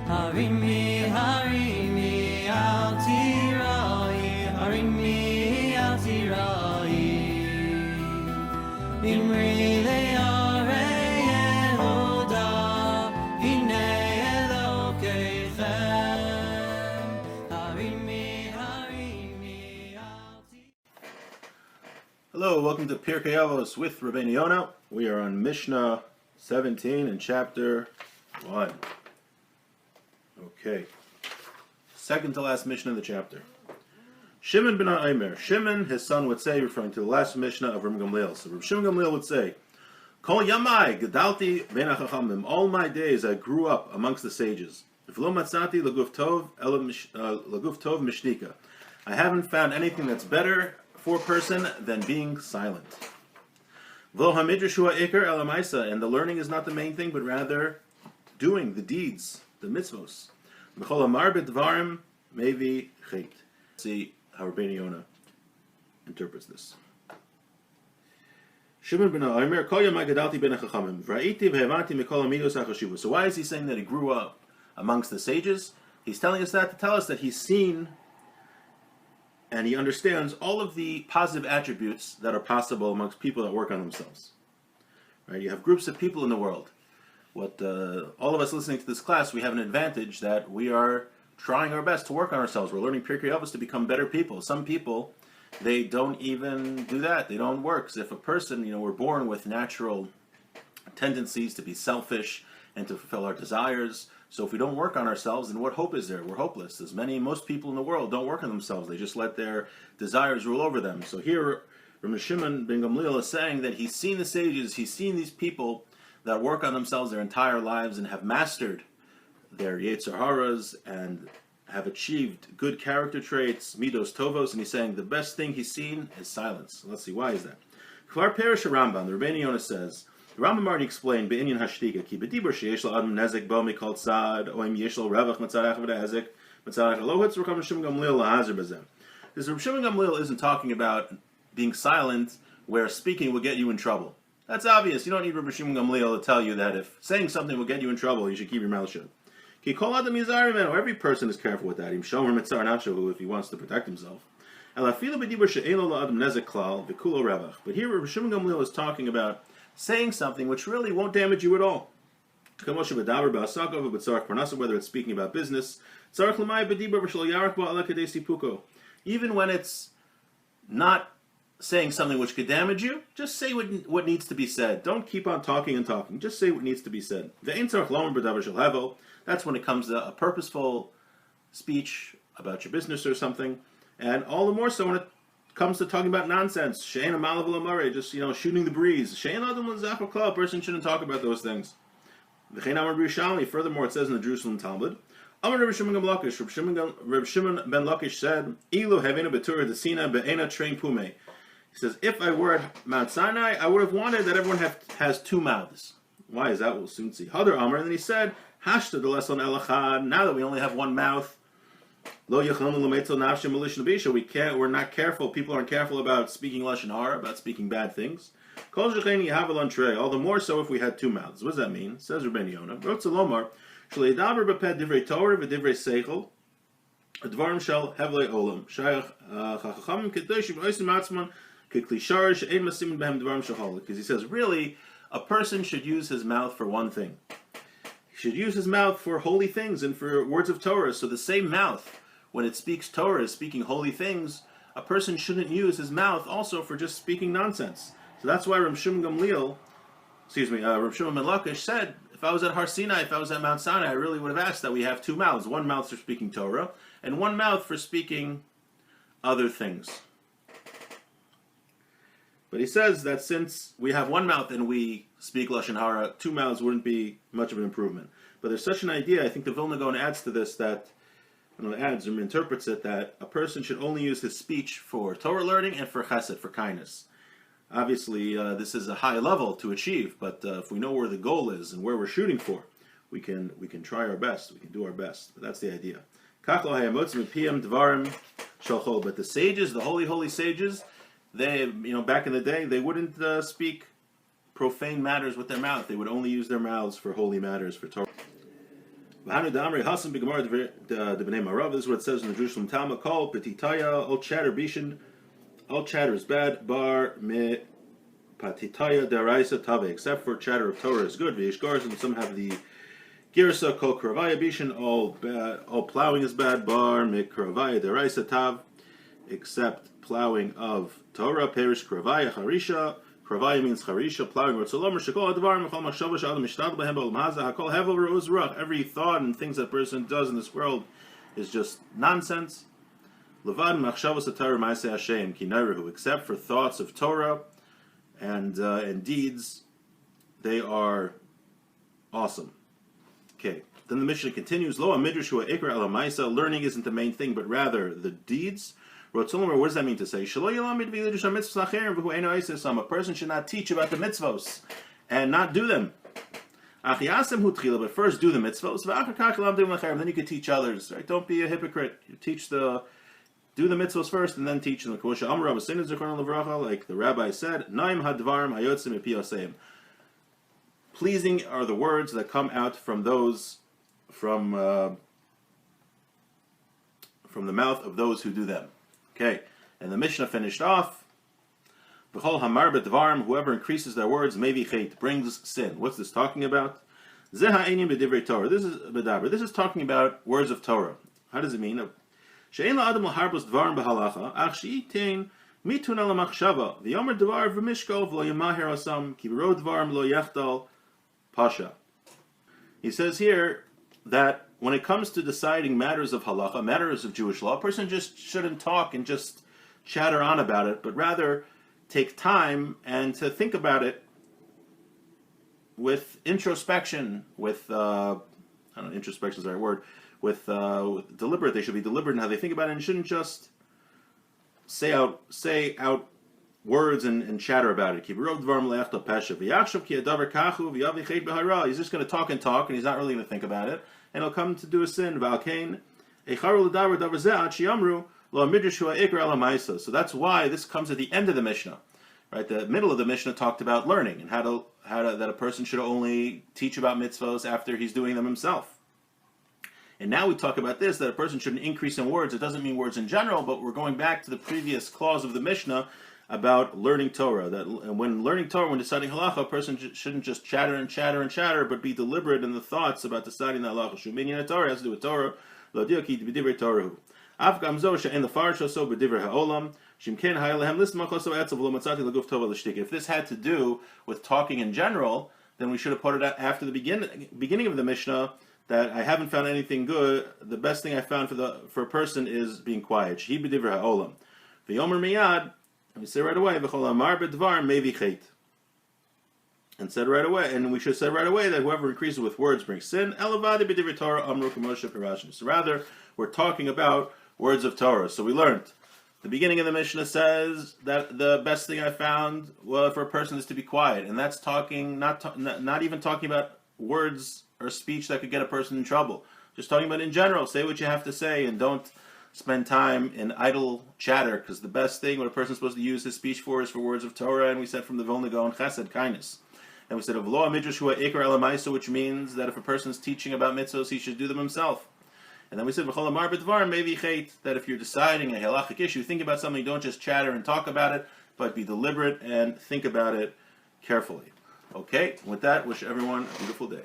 Harimi, harimi, al tirai, harimi, al tirai. Imri le'arei Yehuda, hinei Elokeichem. Harimi, harimi, al tirai. Hello, welcome to Pirkei Avos with Rabeinu Yonah. We are on Mishnah 17 and chapter 1. Okay. Second to last Mishnah of the chapter. Shimon ben Aimer. Shimon, his son, would say, referring to the last Mishnah of Rabbi Gamliel. So Rabbi Shimon Gamliel would say, Kol Yamai, Gedalti ben HaChachamim. All my days I grew up amongst the sages. V'lo matzati laguf tov mishtika. I haven't found anything that's better for a person than being silent. V'lo hamidrash hu ha'ikar ela ma'isa. And the learning is not the main thing, but rather doing the deeds, the mitzvos. B'chol amar b'dvarim mevi chet. See how Rabeinu Yonah interprets this. Shimon ben Aimer, Kol Yamai Gedalti ben HaChachamim, V'ra'iti v'hevanti mikol hamidos ha'chashuva. So why is he saying that he grew up amongst the sages? He's telling us that to tell us that he's seen and he understands all of the positive attributes that are possible amongst people that work on themselves. Right? You have groups of people in the world. All of us listening to this class, we have an advantage that we are trying our best to work on ourselves. We're learning Pirkei Avos to become better people. Some people, they don't even do that. They don't work. So if a person, we're born with natural tendencies to be selfish and to fulfill our desires. So if we don't work on ourselves, then what hope is there? We're hopeless. Most people in the world don't work on themselves. They just let their desires rule over them. So here, Rabbi Shimon ben Gamliel is saying that he's seen the sages, he's seen these people that work on themselves their entire lives and have mastered their Yetzer Haras and have achieved good character traits, midos tovos, and he's saying the best thing he's seen is silence. Let's see, why is that? Kvar Perish Rambam, the Rabeinu Yonah says, the Rambam already explained, Be'inyan hashtika, ki b'dibur sheyesh la'adam nezek bo mikol tzad, o im yesh lo revach matzarech v'da'ezek, matzarech alohitz, Rabbi Shimon Gamliel la'hazer b'zem. Because Rabbi Shimon Gamliel isn't talking about being silent where speaking will get you in trouble. That's obvious. You don't need Rabbi Shimon Gamliel to tell you that if saying something will get you in trouble, you should keep your mouth shut. Every person is careful with that. If he wants to protect himself. But here Rabbi Shimon Gamliel is talking about saying something which really won't damage you at all. Whether it's speaking about business, even when it's not saying something which could damage you, just say what needs to be said. Don't keep on talking and talking. Just say what needs to be said. That's when it comes to a purposeful speech about your business or something. And all the more so when it comes to talking about nonsense. Just shooting the breeze. A person shouldn't talk about those things. Furthermore, it says in the Jerusalem Talmud, Reb Shimon ben Lakish said, he says, if I were at Mount Sinai, I would have wanted that everyone has two mouths. Why is that? We'll soon see. Hadar Amar, and then he said, Hashta de leson elachad. Now that we only have one mouth, lo yechalnu l'meitzal nafshem malish nabisha. We're not careful. People aren't careful about speaking lashon hara, about speaking bad things. Kol shecheni havelon trei. All the more so if we had two mouths. What does that mean? Says Rabeinu Yonah. Rotzalomar shleidaber beped divrei Torah v'divrei seichel. Advarim shel hevlei olam. Shayach chachamim kedosh v'oisim atzman kekli sharish ein masimin behem dvarim shahol. Because he says, really, a person should use his mouth for one thing. He should use his mouth for holy things and for words of Torah. So the same mouth, when it speaks Torah, is speaking holy things, a person shouldn't use his mouth also for just speaking nonsense. So that's why Reb Shimon ben Lakish said, if I was at Har Sinai, if I was at Mount Sinai, I really would have asked that we have two mouths. One mouth for speaking Torah, and one mouth for speaking other things. But he says that since we have one mouth and we speak lashon hara, two mouths wouldn't be much of an improvement. But there's such an idea. I think the Vilna Gaon adds to this that, interprets it that a person should only use his speech for Torah learning and for chesed, for kindness. Obviously, this is a high level to achieve, but if we know where the goal is and where we're shooting for, we can try our best. We can do our best. But that's the idea. But the sages, the holy sages, they, back in the day, they wouldn't speak profane matters with their mouth. They would only use their mouths for holy matters, for Torah. V'hanu da'amrei hasan b'gemara the b'nei marav. This is what it says in the Jerusalem Talmud. Kol petitaya all chatter bishin. All chatter is bad. Bar me patitaya deraisa tave. Except for chatter of Torah is good. V'yishgars, and some have the girsa kol kravaya bishin. All plowing is bad. Bar me kravaya deraisa tav. Except plowing of Torah. Perish kravaya harisha. Kravaya means charisha, plowing. Every thought and things that a person does in this world is just nonsense. Except for thoughts of Torah and deeds, they are awesome. Okay. Then the Mishnah continues. Learning isn't the main thing, but rather the deeds. What does that mean to say? A person should not teach about the mitzvos and not do them. But first do the mitzvos, then you can teach others. Right? Don't be a hypocrite. You do the mitzvos first and then teach them. Like the rabbi said, pleasing are the words that come out from those from the mouth of those who do them. Okay, and the Mishnah finished off. B'chol hamar b'dvarim, whoever increases their words, maybe chait, brings sin. What's this talking about? Zeh ha'enim b'divrei Torah. This is b'daber. This is talking about words of Torah. How does it mean? She'ein la'adam l'harbos dvarim b'halacha, ach she'itein mitun ala machshava, v'yomer dvar v'mishkol v'lo yamaher asam, ki b'ro dvarim lo yachdal pasha. He says here that when it comes to deciding matters of halacha, matters of Jewish law, a person just shouldn't talk and just chatter on about it, but rather take time and to think about it with introspection, with, I don't know, introspection is the right word, with deliberate. They should be deliberate in how they think about it and shouldn't just say out words and chatter about it. He's just going to talk and talk, and he's not really going to think about it, and he'll come to do a sin. So that's why this comes at the end of the Mishnah. Right, the middle of the Mishnah talked about learning and how that a person should only teach about mitzvos after he's doing them himself. And now we talk about this, that a person shouldn't increase in words. It doesn't mean words in general, but we're going back to the previous clause of the Mishnah about learning Torah. That when learning Torah, when deciding halacha, a person shouldn't just chatter and chatter and chatter, but be deliberate in the thoughts about deciding the halacha. Shuminyan Torah has to do with Torah. Lo diaki b'divrei Torah. Af gamzo she'en lefarsh so b'divrei ha'olam. Shimken ha'elehem lismach oso etzav lo matzati leguf tova l'shtik. If this had to do with talking in general, then we should have put it after the beginning of the Mishnah. That I haven't found anything good. The best thing I found for a person is being quiet. Shehi b'divrei ha'olam. V'yomer miyad. And we say right away, "V'chol amar b'dvar mevi chait," and said right away, and we should have said right away that whoever increases with words brings sin. Elavadi b'divrei Torah amru k'moshe pirashim. So rather, we're talking about words of Torah. So we learned. The beginning of the Mishnah says that the best thing I found for a person is to be quiet, and that's talking, not even talking about words or speech that could get a person in trouble. Just talking about in general. Say what you have to say, and don't spend time in idle chatter, because the best thing what a person's supposed to use his speech for is for words of Torah, and we said from the Vilna Gaon, chesed, kindness. And we said of law midrash hua ikar elamaisa, which means that if a person's teaching about mitzvos, he should do them himself. And then we said v'chol amar b'dvar maybe chait, that if you're deciding a halachic issue, think about something, don't just chatter and talk about it, but be deliberate and think about it carefully. Okay, with that, wish everyone a beautiful day.